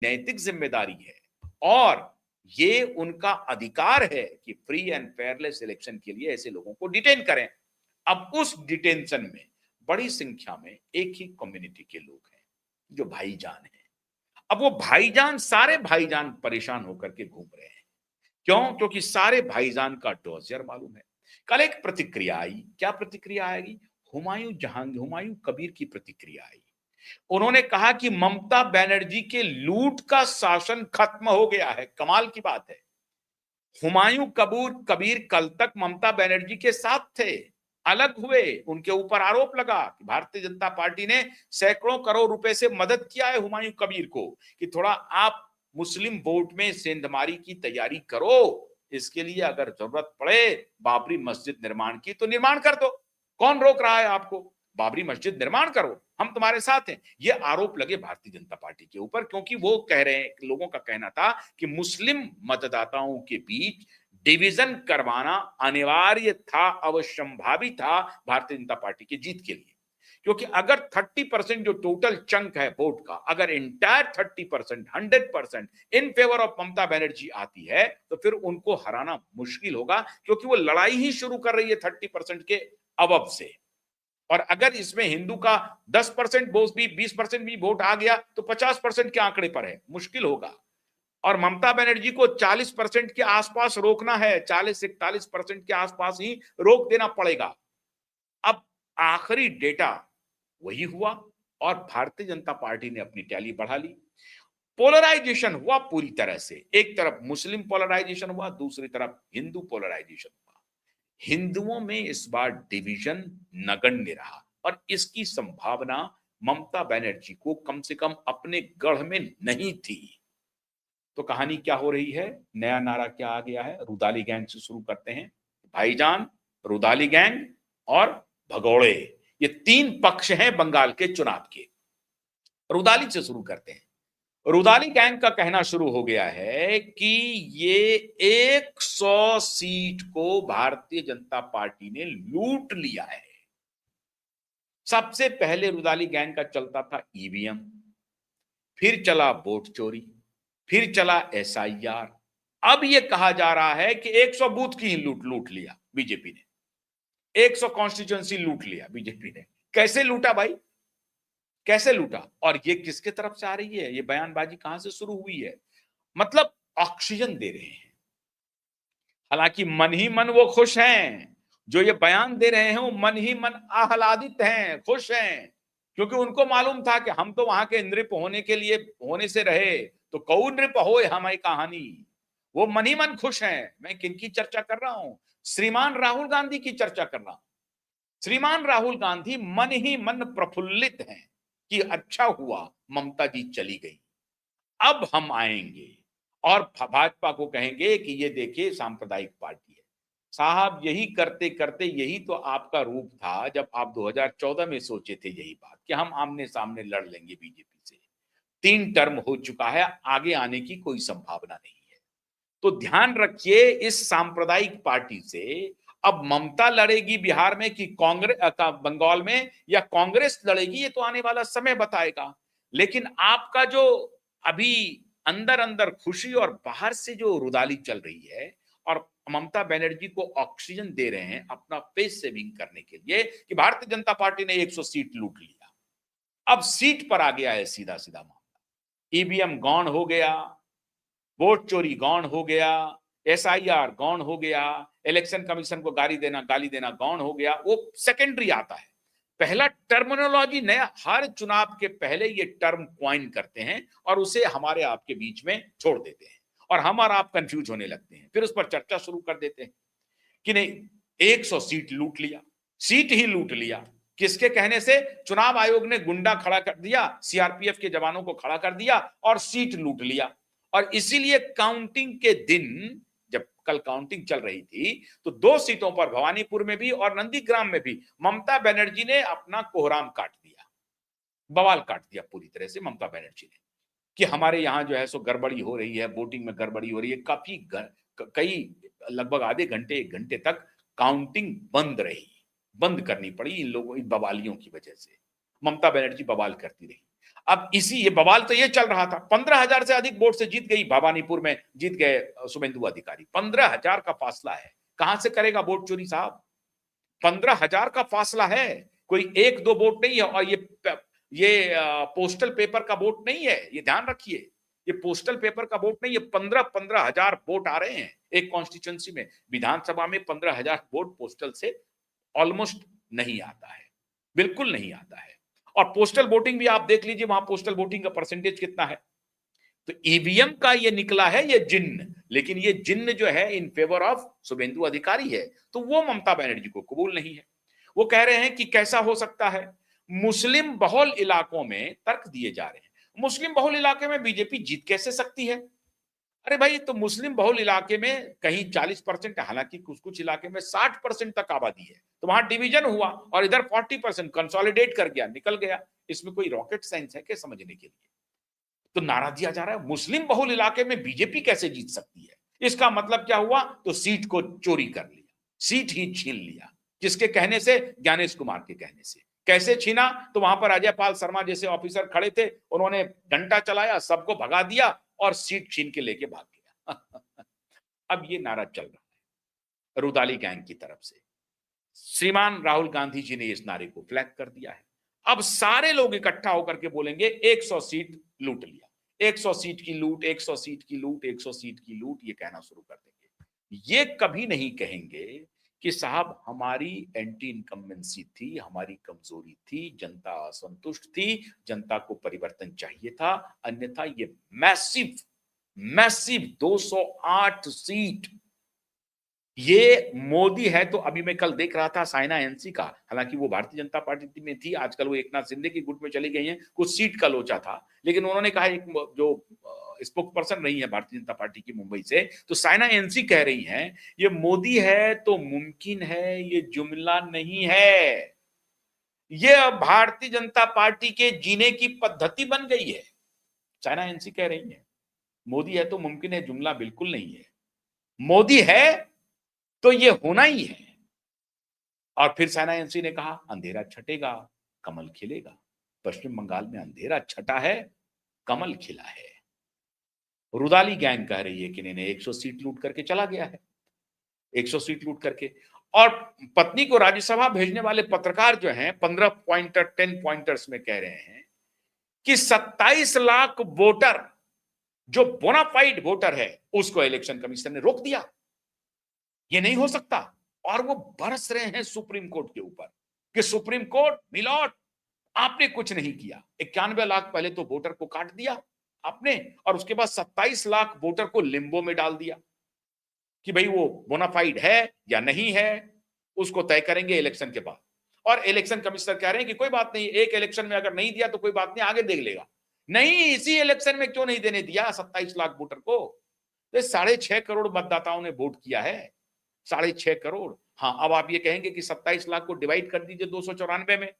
नैतिक जिम्मेदारी है और ये उनका अधिकार है कि फ्री एंड फेयरलेस इलेक्शन के लिए ऐसे लोगों को डिटेन करें। अब उस डिटेंशन में बड़ी संख्या में एक ही कम्युनिटी के लोग हैं जो भाईजान हैं। अब वो भाईजान, सारे भाईजान परेशान होकर के घूम रहे हैं। क्यों? क्योंकि सारे भाईजान का डोजियर मालूम है। कल एक प्रतिक्रिया आई। क्या प्रतिक्रिया आएगी? हुमायूं कबीर की प्रतिक्रिया आई। उन्होंने कहा कि ममता बनर्जी के लूट का शासन खत्म हो गया है। कमाल की बात है। कबीर कल तक ममता बनर्जी के साथ थे, अलग हुए, उनके ऊपर आरोप लगा कि भारतीय जनता पार्टी ने सैकड़ों करोड़ रुपए से मदद किया है हुमायूं कबीर को कि थोड़ा आप मुस्लिम वोट में सेंधमारी की तैयारी करो, इसके लिए अगर जरूरत पड़े बाबरी मस्जिद निर्माण की तो निर्माण कर दो, कौन रोक रहा है आपको? बाबरी मस्जिद निर्माण करो, हम तुम्हारे साथ हैं। ये आरोप लगे भारतीय जनता पार्टी के ऊपर, क्योंकि वो कह रहे हैं, लोगों का कहना था कि मुस्लिम मतदाताओं के बीच डिवीजन करवाना अनिवार्य था, अवश्यंभावी था भारतीय जनता पार्टी की जीत के लिए। क्योंकि अगर 30% जो टोटल चंक है वोट का, अगर entire 30%, 100% in favour of Mamata Banerjee आती है तो फिर उनको हराना मुश्किल होगा, क्योंकि वो लड़ाई ही शुरू कर रही है 30% के अबव से। और अगर इसमें हिंदू का 10% वोट भी, 20% भी वोट आ गया तो 50% के आंकड़े पर है, मुश्किल होगा। और ममता बनर्जी को 40% के आसपास रोकना है, 40-41% के आसपास ही रोक देना पड़ेगा। अब आखिरी डेटा वही हुआ और भारतीय जनता पार्टी ने अपनी टैली बढ़ा ली। पोलराइजेशन हुआ पूरी तरह से, एक तरफ मुस्लिम पोलराइजेशन हुआ, दूसरी तरफ हिंदू पोलराइजेशन हुआ। हिंदुओं में इस बार डिवीजन नगण्य रहा और इसकी संभावना ममता बनर्जी को कम से कम अपने गढ़ में नहीं थी। तो कहानी क्या हो रही है? नया नारा क्या आ गया है? रुदाली गैंग से शुरू करते हैं। भाईजान, रुदाली गैंग और भगोड़े, ये तीन पक्ष हैं बंगाल के चुनाव के। रुदाली से शुरू करते हैं। रुदाली गैंग का कहना शुरू हो गया है कि ये 100 सीट को भारतीय जनता पार्टी ने लूट लिया है। सबसे पहले रुदाली गैंग का चलता था ईवीएम, फिर चला वोट चोरी, फिर चला एसआईआर। अब ये कहा जा रहा है कि 100 बूथ की ही लूट लिया बीजेपी ने, 100 कॉन्स्टिट्यूएंसी लूट लिया बीजेपी ने। कैसे लूटा भाई? कैसे लूटा? और ये किसके तरफ से आ रही है? ये बयानबाजी कहां से शुरू हुई है? मतलब ऑक्सीजन दे रहे हैं। हालांकि मन ही मन वो खुश हैं, जो ये बयान दे रहे हैं वो मन ही मन आह्लादित हैं, खुश हैं, क्योंकि उनको मालूम था कि हम तो वहां के नृप होने के लिए होने से रहे, तो कौ नृप हो हमारी कहानी। वो मन ही मन खुश हैं। मैं किनकी चर्चा कर रहा हूं? श्रीमान राहुल गांधी की चर्चा कर रहा हूं। श्रीमान राहुल गांधी मन ही मन प्रफुल्लित हैं कि अच्छा हुआ ममता जी चली गई, अब हम आएंगे और भाजपा को कहेंगे कि ये देखिए सांप्रदायिक पार्टी है। साहब, यही करते करते यही तो आपका रूप था जब आप 2014 में सोचे थे यही बात कि हम आमने सामने लड़ लेंगे बीजेपी से। 3 टर्म हो चुका है, आगे आने की कोई संभावना नहीं है। तो ध्यान रखिए, इस सांप्रदायिक पार्टी से अब ममता लड़ेगी बिहार में कि कांग्रेस बंगाल में, या कांग्रेस लड़ेगी, ये तो आने वाला समय बताएगा। लेकिन आपका जो अभी अंदर अंदर खुशी और बाहर से जो रुदाली चल रही है और ममता बनर्जी को ऑक्सीजन दे रहे हैं अपना पेस सेविंग करने के लिए कि भारतीय जनता पार्टी ने 100 सीट लूट लिया। अब सीट पर आ गया है सीधा सीधा मामला। ईवीएम गौण हो गया, वोट चोरी गौण हो गया, एसआईआर गौण हो गया, इलेक्शन कमीशन को गाली देना गौण हो गया। वो सेकेंडरी आता है। पहला टर्मिनोलॉजी नया, हर चुनाव के पहले ये टर्म क्वाइन करते हैं और उसे हमारे आपके बीच में छोड़ देते हैं और हम और आप कंफ्यूज होने लगते हैं, फिर उस पर चर्चा शुरू कर देते हैं कि नहीं 100 सीट लूट लिया, सीट ही लूट लिया। किसके कहने से? चुनाव आयोग ने गुंडा खड़ा कर दिया, सीआरपीएफ के जवानों को खड़ा कर दिया और सीट लूट लिया। और इसीलिए काउंटिंग के दिन, जब कल काउंटिंग चल रही थी, तो 2 सीटों पर भवानीपुर में भी और नंदीग्राम में भी ममता बनर्जी ने अपना कोहराम काट दिया, बवाल काट दिया पूरी तरह से ममता बनर्जी ने कि हमारे यहां जो है सो गड़बड़ी हो रही है, वोटिंग में गड़बड़ी हो रही है। काफी कई लगभग आधे घंटे 1 घंटे तक काउंटिंग बंद रही, बंद करनी पड़ी इन लोगों, इन बवालियों की वजह से। ममता बनर्जी बवाल करती रही। अब ये बवाल तो ये चल रहा था, 15,000 से अधिक वोट से जीत गई, भवानीपुर में जीत गए शुभेंदु अधिकारी। 15,000 का फासला है, कहां से करेगा वोट चोरी साहब? 15,000 का फासला है, कोई एक दो वोट नहीं है। और ये पोस्टल पेपर का वोट नहीं है, ये ध्यान रखिए, ये पोस्टल पेपर का वोट नहीं है। 15,000 वोट आ रहे हैं एक कॉन्स्टिट्यूंसी में। विधानसभा में 15,000 वोट पोस्टल से ऑलमोस्ट नहीं आता है, बिल्कुल नहीं आता है। और पोस्टल वोटिंग भी आप देख लीजिए, वहां पोस्टल वोटिंग का परसेंटेज कितना है। तो ईवीएम का ये निकला है ये जिन्न, लेकिन ये जिन्न जो है इन फेवर ऑफ शुभेंदु अधिकारी है, तो वो ममता बनर्जी को कबूल नहीं है। वो कह रहे हैं कि कैसा हो सकता है, मुस्लिम बहुल इलाकों में तर्क दिए जा रहे हैं, मुस्लिम बहुल इलाके में बीजेपी जीत कैसे सकती है? अरे भाई, तो मुस्लिम बहुल इलाके में कहीं 40%, हालांकि कुछ कुछ इलाके में 60% तक आबादी है, तो वहां डिवीजन हुआ और इधर 40% कंसोलिडेट कर गया, निकल गया। इसमें कोई रॉकेट साइंस है क्या समझने के लिए? तो नारा दिया जा रहा है मुस्लिम बहुल इलाके में बीजेपी कैसे जीत सकती है। इसका मतलब क्या हुआ? तो सीट को चोरी कर लिया, सीट ही छीन लिया। किसके कहने से? ज्ञानेश कुमार के कहने से। कैसे छीना? तो वहां पर अजय पाल शर्मा जैसे ऑफिसर खड़े थे, उन्होंने डंडा चलाया, सबको भगा दिया और सीट छीन के लेके भाग गया। अब ये नारा चल रहा है रुदाली गैंग की तरफ से। श्रीमान राहुल गांधी जी ने इस नारे को फ्लैग कर दिया है। अब सारे लोग इकट्ठा होकर के बोलेंगे 100 सीट लूट लिया, 100 सीट की लूट, 100 सीट की लूट, 100 सीट की लूट, ये कहना शुरू कर देंगे। ये कभी नहीं कहेंगे कि साहब हमारी एंटी इनकम्बेंसी थी, हमारी कमजोरी थी, जनता असंतुष्ट थी, जनता को परिवर्तन चाहिए था, अन्यथा ये मैसिव मैसिव 208 सीट, ये मोदी है। तो अभी मैं कल देख रहा था साइना एनसी का, हालांकि वो भारतीय जनता पार्टी में थी, आजकल वो एकनाथ शिंदे की गुट में चली गई हैं, कुछ सीट का लोचा था, लेकिन उन्होंने कहा, एक जो स्पोक्स पर्सन रही है भारतीय जनता पार्टी की मुंबई से, तो साइना एनसी कह रही हैं ये मोदी है तो मुमकिन है, ये जुमला नहीं है, ये अब भारतीय जनता पार्टी के जीने की पद्धति बन गई है। साइना एनसी कह रही है मोदी है तो मुमकिन है, जुमला बिल्कुल नहीं है, मोदी है तो ये होना ही है। और फिर साइना एनसी ने कहा अंधेरा छटेगा, कमल खिलेगा। पश्चिम बंगाल में अंधेरा छटा है, कमल खिला है। रुदाली गैंग कह रही है कि नहीं 100 सीट लूट करके चला गया है, 100 सीट लूट करके। और पत्नी को राज्यसभा भेजने वाले पत्रकार जो हैं 15 पॉइंटर 10 पॉइंटर्स में कह रहे हैं कि 27 लाख वोटर जो बोनाफाइड वोटर है उसको इलेक्शन कमीशन ने रोक दिया, ये नहीं हो सकता। और वो बरस रहे हैं सुप्रीम कोर्ट के ऊपर कि सुप्रीम कोर्ट मिलॉर्ड आपने कुछ नहीं किया। 91 लाख पहले तो वोटर को काट दिया आपने, और उसके बाद 27 लाख वोटर को लिम्बो में डाल दिया कि भाई वो बोनाफाइड है या नहीं है, उसको तय करेंगे इलेक्शन के बाद। और इलेक्शन कमिश्नर कह रहे हैं कि कोई बात नहीं, एक इलेक्शन में अगर नहीं दिया तो कोई बात नहीं, आगे देख लेगा। नहीं, इसी इलेक्शन में क्यों नहीं देने दिया 27 लाख वोटर को? तो 6.5 करोड़ मतदाताओं ने वोट किया है, 6.5 करोड़। हाँ, अब आप ये कहेंगे कि 27 लाख को डिवाइड कर दीजिए 294 में,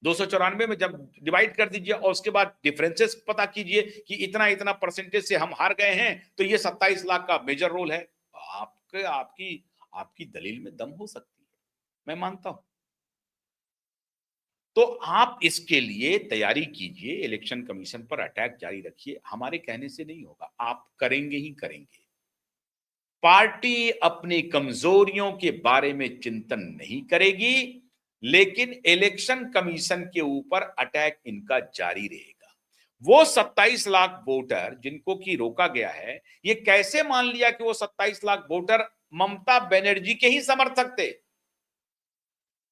294 में जब डिवाइड कर दीजिए और उसके बाद डिफरेंसेस पता कीजिए कि इतना इतना परसेंटेज से हम हार गए हैं, तो ये 27 लाख का मेजर रोल है। आपकी दलील में दम हो सकती है, मैं मानता हूं। तो आप इसके लिए तैयारी कीजिए, इलेक्शन कमीशन पर अटैक जारी रखिए, हमारे कहने से नहीं होगा, आप करेंगे ही करेंगे। पार्टी अपनी कमजोरियों के बारे में चिंतन नहीं करेगी, लेकिन इलेक्शन कमीशन के ऊपर अटैक इनका जारी रहेगा। वो 27 लाख वोटर जिनको की रोका गया है, ये कैसे मान लिया कि वो 27 लाख वोटर ममता बनर्जी के ही समर्थक थे?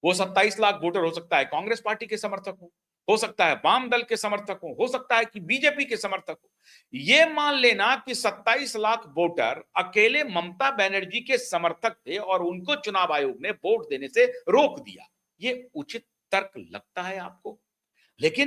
वो 27 लाख वोटर हो सकता है कांग्रेस पार्टी के समर्थक हो सकता है वाम दल के समर्थक हो सकता है कि बीजेपी के समर्थक हो। ये मान लेना कि 27 लाख वोटर अकेले ममता बनर्जी के समर्थक थे और उनको चुनाव आयोग ने वोट देने से रोक दिया, ये उचित तर्क लगता है आपको? लेकिन